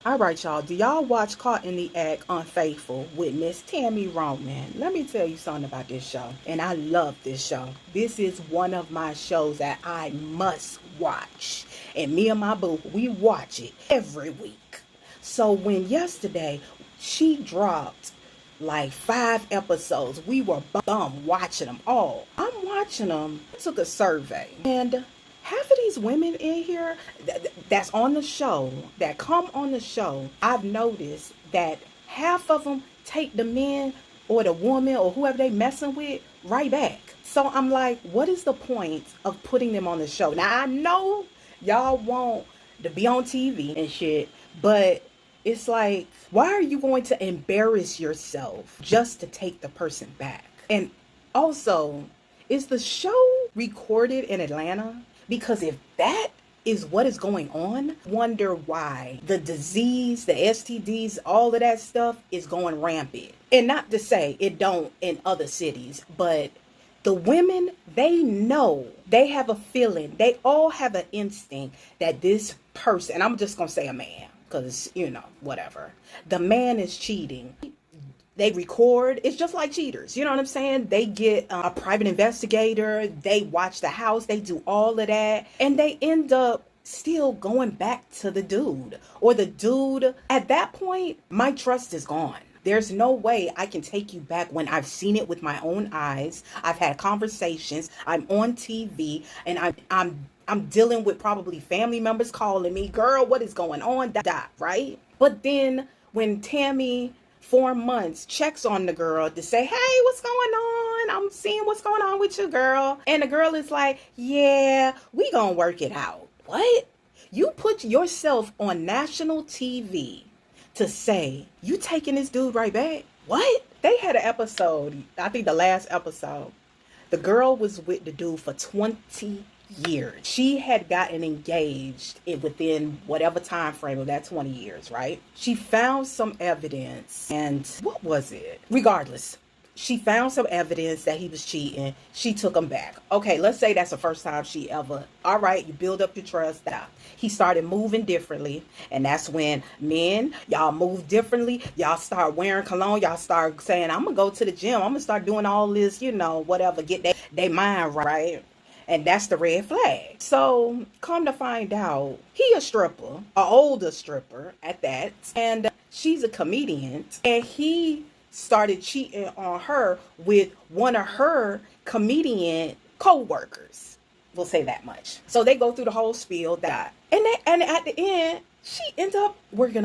All right, y'all. Do y'all watch Caught in the Act Unfaithful with Miss Tammy Roman? Let me tell you something about this show. And I love this show. This is one of my shows that I must watch. And me and my boo, we watch it every week. So when yesterday she dropped like 5 episodes, we were bum watching them all. I'm watching them. I took a survey, and half of these women in here that's on the show, that come on the show, I've noticed that half of them take the men or the woman or whoever they messing with right back. So I'm like, what is the point of putting them on the show? Now I know y'all want to be on TV and shit, but it's like, why are you going to embarrass yourself just to take the person back? And also, is the show recorded in Atlanta? Because if that is what is going on, wonder why the disease, the STDs, all of that stuff is going rampant. And not to say it don't in other cities, but the women, they know, they have a feeling, they all have an instinct that this person, and I'm just going to say a man, because, whatever. The man is cheating. They record. It's just like cheaters. You know what I'm saying? They get a private investigator. They watch the house. They do all of that. And they end up still going back to the dude. Or the dude, at that point, my trust is gone. There's no way I can take you back when I've seen it with my own eyes. I've had conversations. I'm on TV, and I'm dealing with probably family members calling me, girl, what is going on? Right? But then when Tammy, 4 months, checks on the girl to say, hey, what's going on? I'm seeing what's going on with you, girl. And the girl is like, yeah, we gonna work it out. What? You put yourself on national TV to say, you taking this dude right back? What? They had an episode, I think the last episode, the girl was with the dude for 20 years. She had gotten engaged within whatever time frame of that 20 years, right? She found some evidence, and what was it? Regardless, she found some evidence that he was cheating. She took him back. Okay, let's say that's the first time she ever. All right, you build up your trust. He started moving differently, and that's when men, y'all move differently. Y'all start wearing cologne. Y'all start saying, I'm gonna go to the gym. I'm gonna start doing all this, whatever, get they mind right. And that's the red flag. So come to find out, he a stripper, a older stripper at that, and she's a comedian, and he started cheating on her with one of her comedian co-workers. We'll say that much. So they go through the whole spiel and at the end, she ends up working